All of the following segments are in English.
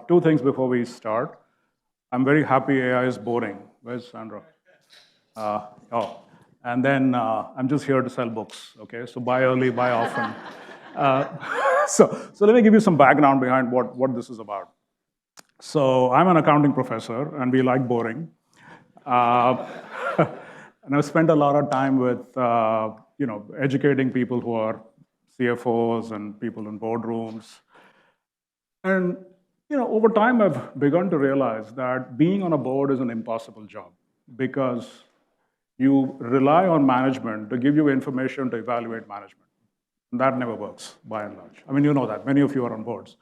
Two things before we start. I'm very happy AI is boring. Where's Sandra? Oh, and then I'm just here to sell books, okay? So buy early, buy often. So let me give you some background behind what this is about. So I'm an accounting professor, and we like boring. Uh, and I've spent a lot of time with educating people who are CFOs and people in boardrooms. And over time, I've begun to realize that being on a board is an impossible job because you rely on management to give you information to evaluate management. And that never works, by and large. I mean, you know that. Many of you are on boards.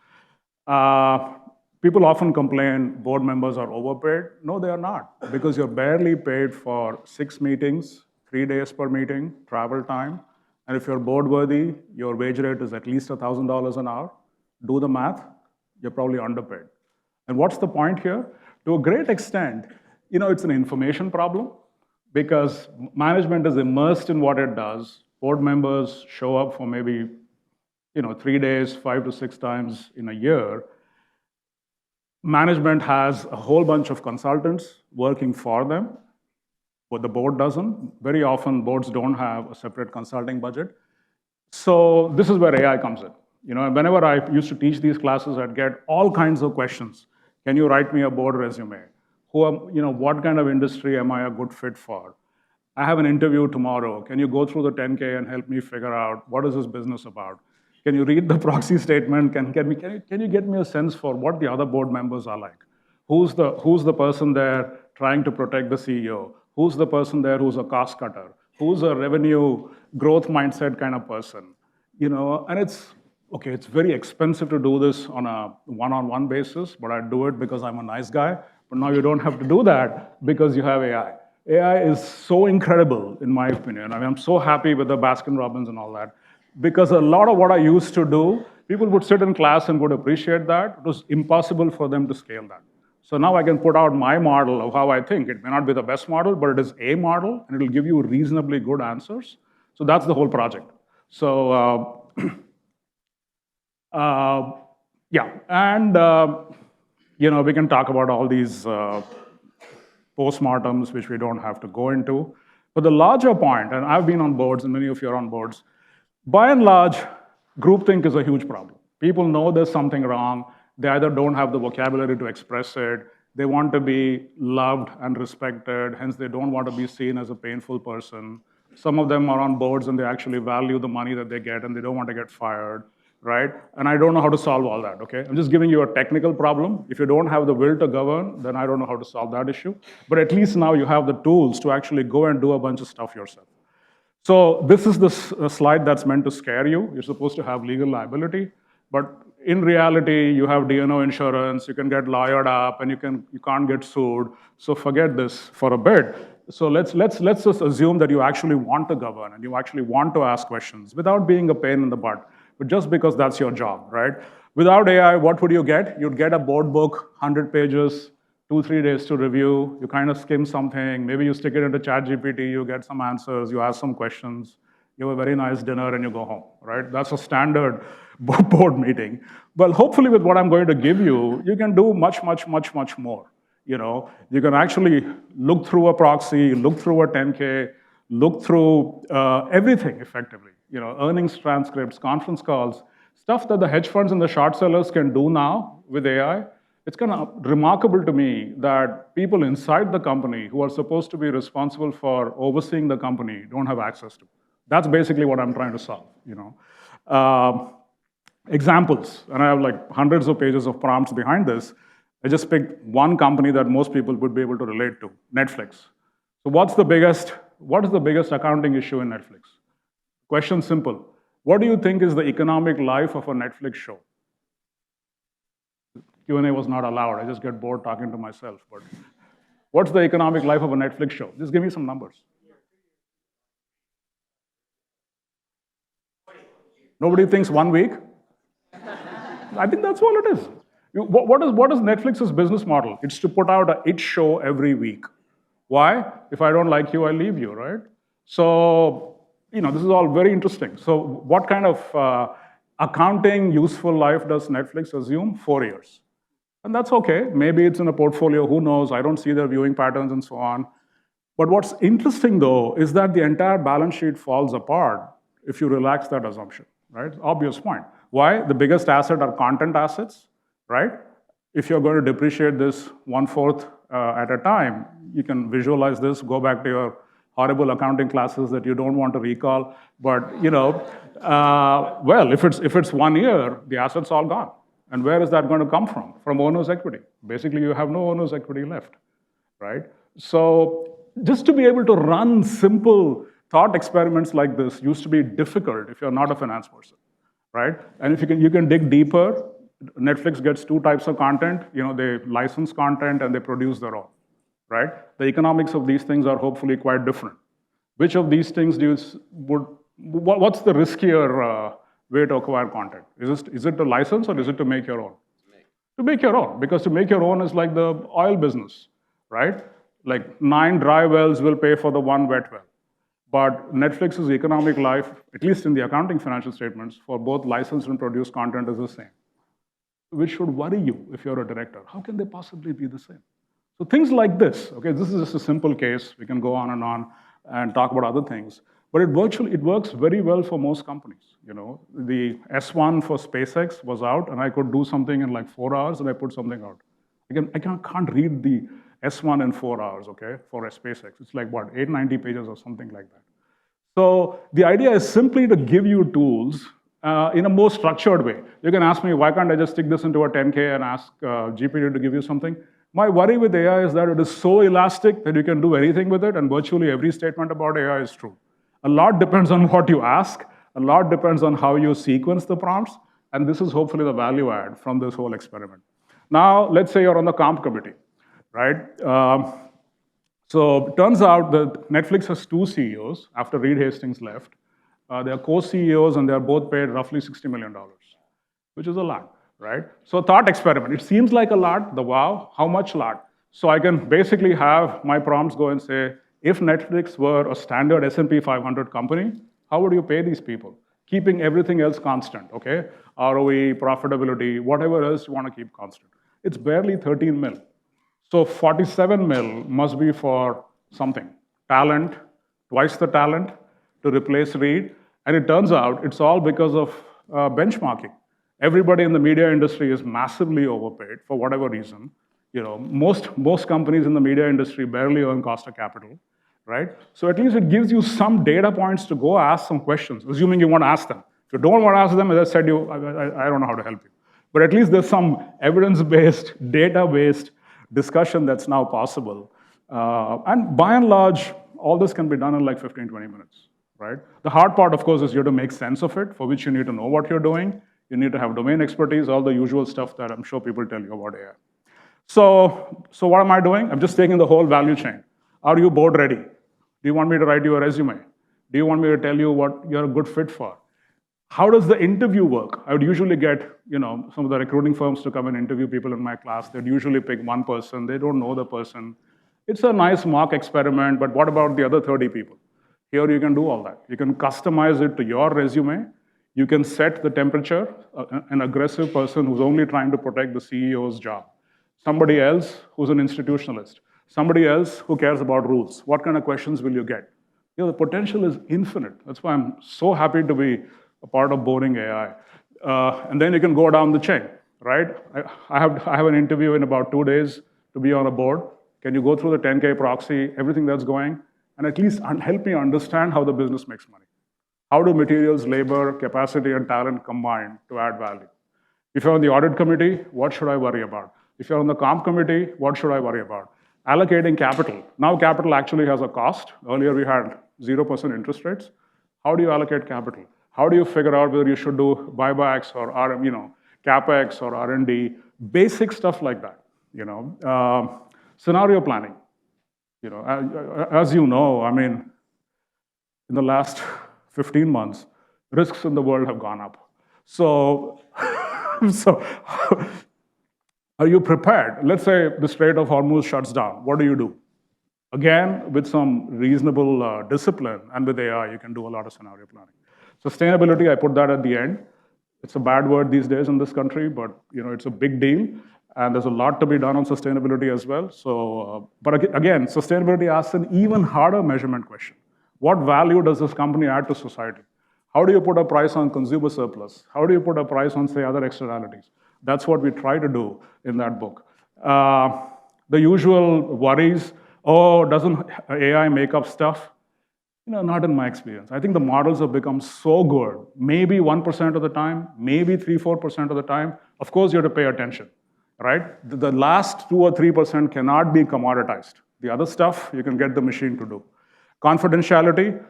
People often complain board members are overpaid. No, they are not, because you're barely paid for 6 meetings, 3 days per meeting, travel time. And if you're board worthy, your wage rate is at least $1,000 an hour. Do the math, you're probably underpaid. And what's the point here? To a great extent, it's an information problem because management is immersed in what it does. Board members show up for maybe 3 days, 5 to 6 times in a year. Management has a whole bunch of consultants working for them, but the board doesn't. Very often, boards don't have a separate consulting budget. So this is where AI comes in. Whenever I used to teach these classes, I'd get all kinds of questions. Can you write me a board resume? What kind of industry am I a good fit for? I have an interview tomorrow. Can you go through the 10K and help me figure out what is this business about? Can you read the proxy statement? Can you get me a sense for what the other board members are like? Who's the person there trying to protect the CEO? Who's the person there who's a cost cutter? Who's a revenue growth mindset kind of person? And it's very expensive to do this on a one-on-one basis, but I do it because I'm a nice guy. But now you don't have to do that because you have AI. AI is so incredible, in my opinion. I mean, I'm so happy with the Baskin-Robbins and all that, because a lot of what I used to do, people would sit in class and would appreciate that. It was impossible for them to scale that. So now I can put out my model of how I think. It may not be the best model, but it is a model, and it'll give you reasonably good answers. So that's the whole project. So yeah, and we can talk about all these postmortems, which we don't have to go into. But the larger point, and I've been on boards, and many of you are on boards, by and large, groupthink is a huge problem. People know there's something wrong. They either don't have the vocabulary to express it, they want to be loved and respected, hence they don't want to be seen as a painful person. Some of them are on boards and they actually value the money that they get and they don't want to get fired, right? And I don't know how to solve all that, okay? I'm just giving you a technical problem. If you don't have the will to govern, then I don't know how to solve that issue. But at least now you have the tools to actually go and do a bunch of stuff yourself. So this is the slide that's meant to scare you. You're supposed to have legal liability, but in reality, you have D&O insurance, you can get lawyered up, and you can't get sued. So forget this for a bit. So let's just assume that you actually want to govern and you actually want to ask questions without being a pain in the butt, but just because that's your job, right? Without AI, what would you get? You'd get a board book, 100 pages, 2-3 days to review, you kind of skim something, maybe you stick it into ChatGPT, you get some answers, you ask some questions, you have a very nice dinner and you go home, right? That's a standard board meeting. But hopefully with what I'm going to give you, you can do much, much, much, much more. You can actually look through a proxy, look through a 10K, look through everything effectively. Earnings transcripts, conference calls, stuff that the hedge funds and the short sellers can do now with AI. It's kind of remarkable to me that people inside the company who are supposed to be responsible for overseeing the company don't have access to. That's basically what I'm trying to solve. Examples, and I have like hundreds of pages of prompts behind this. I just picked one company that most people would be able to relate to, Netflix. So what is the biggest accounting issue in Netflix? Question simple. What do you think is the economic life of a Netflix show? Q&A was not allowed. I just get bored talking to myself. But what's the economic life of a Netflix show? Just give me some numbers. Nobody thinks 1 week? I think that's all it is. What is Netflix's business model? It's to put out a hit show every week. Why? If I don't like you, I leave you, right? So, this is all very interesting. So what kind of accounting useful life does Netflix assume? 4 years. And that's okay. Maybe it's in a portfolio, who knows? I don't see their viewing patterns and so on. But what's interesting though is that the entire balance sheet falls apart if you relax that assumption, right? Obvious point. Why? The biggest asset are content assets, right? If you're going to depreciate this 1/4 at a time, you can visualize this, go back to your horrible accounting classes that you don't want to recall. But well, if it's 1 year, the asset's all gone. And where is that going to come from? From owner's equity. Basically, you have no owner's equity left, right? So just to be able to run simple thought experiments like this used to be difficult if you're not a finance person, right? And if you can dig deeper, Netflix gets two types of content. They license content and they produce their own, right? The economics of these things are hopefully quite different. Which of these things what's the riskier way to acquire content? Is it to license or is it to make your own? To make your own, because to make your own is like the oil business, right? Like 9 dry wells will pay for the 1 wet well. But Netflix's economic life, at least in the accounting financial statements, for both licensed and produced content is the same, which should worry you if you're a director. How can they possibly be the same? So things like this, okay, this is just a simple case. We can go on and talk about other things. But it works very well for most companies. The S1 for SpaceX was out, and I could do something in like 4 hours, and I put something out. I can't read the S1 in 4 hours, okay, for a SpaceX. It's like, what, 890 pages or something like that. So the idea is simply to give you tools in a more structured way. You can ask me, why can't I just stick this into a 10K and ask GPT to give you something? My worry with AI is that it is so elastic that you can do anything with it, and virtually every statement about AI is true. A lot depends on what you ask, a lot depends on how you sequence the prompts, and this is hopefully the value add from this whole experiment. Now, let's say you're on the comp committee, right? So it turns out that Netflix has 2 CEOs after Reed Hastings left. They're co-CEOs, and they're both paid roughly $60 million, which is a lot, right? So thought experiment, it seems like a lot, the wow, how much lot? So I can basically have my prompts go and say, if Netflix were a standard S&P 500 company, how would you pay these people? Keeping everything else constant, okay? ROE, profitability, whatever else you want to keep constant. It's barely 13 mil. So 47 mil must be for something. Talent, twice the talent to replace Reed. And it turns out it's all because of benchmarking. Everybody in the media industry is massively overpaid for whatever reason. Most companies in the media industry barely earn cost of capital, right? So at least it gives you some data points to go ask some questions, assuming you want to ask them. If you don't want to ask them, as I said, I don't know how to help you. But at least there's some evidence-based, data-based discussion that's now possible. And by and large, all this can be done in like 15, 20 minutes, right? The hard part, of course, is you have to make sense of it, for which you need to know what you're doing. You need to have domain expertise, all the usual stuff that I'm sure people tell you about AI. So what am I doing? I'm just taking the whole value chain. Are you board ready? Do you want me to write you a resume? Do you want me to tell you what you're a good fit for? How does the interview work? I would usually get, some of the recruiting firms to come and interview people in my class. They'd usually pick one person. They don't know the person. It's a nice mock experiment, but what about the other 30 people? Here you can do all that. You can customize it to your resume. You can set the temperature, an aggressive person who's only trying to protect the CEO's job. Somebody else who's an institutionalist. Somebody else who cares about rules. What kind of questions will you get? The potential is infinite. That's why I'm so happy to be a part of Boarding AI. And then you can go down the chain, right? I have an interview in about 2 days to be on a board. Can you go through the 10K proxy, everything that's going, and at least help me understand how the business makes money? How do materials, labor, capacity, and talent combine to add value? If you're on the audit committee, what should I worry about? If you're on the comp committee, what should I worry about? Allocating capital. Now capital actually has a cost. Earlier we had 0% interest rates. How do you allocate capital? How do you figure out whether you should do buybacks or CapEx or R&D? Basic stuff like that. Scenario planning. As you know, in the last 15 months, risks in the world have gone up. So are you prepared? Let's say the Strait of Hormuz shuts down. What do you do? Again, with some reasonable discipline, and with AI, you can do a lot of scenario planning. Sustainability, I put that at the end. It's a bad word these days in this country, but it's a big deal. And there's a lot to be done on sustainability as well. So, but again, sustainability asks an even harder measurement question. What value does this company add to society? How do you put a price on consumer surplus? How do you put a price on, say, other externalities? That's what we try to do in that book. The usual worries, oh, doesn't AI make up stuff? Not in my experience. I think the models have become so good. Maybe 1% of the time, maybe 3-4% of the time. Of course, you have to pay attention, right? The last 2 or 3% cannot be commoditized. The other stuff, you can get the machine to do. Confidentiality,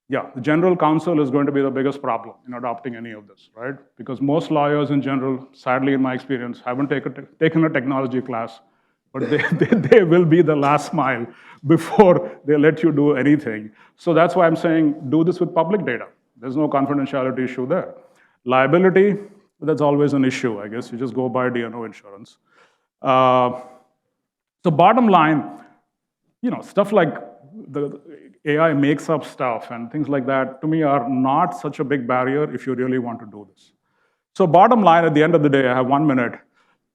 yeah, the general counsel is going to be the biggest problem in adopting any of this, right? Because most lawyers in general, sadly in my experience, haven't taken a technology class, but they will be the last mile before they let you do anything. So that's why I'm saying do this with public data. There's no confidentiality issue there. Liability, that's always an issue, I guess. You just go buy D&O insurance. So bottom line, stuff like the AI makes up stuff and things like that, to me, are not such a big barrier if you really want to do this. So bottom line, at the end of the day, I have 1 minute.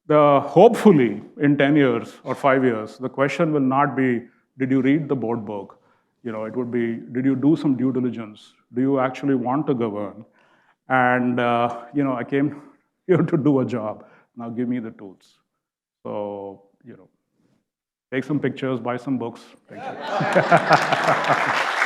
Hopefully, in 10 years or 5 years, the question will not be, did you read the board book? It would be, did you do some due diligence? Do you actually want to govern? And, I came here to do a job. Now give me the tools. So, take some pictures, buy some books. Thank you.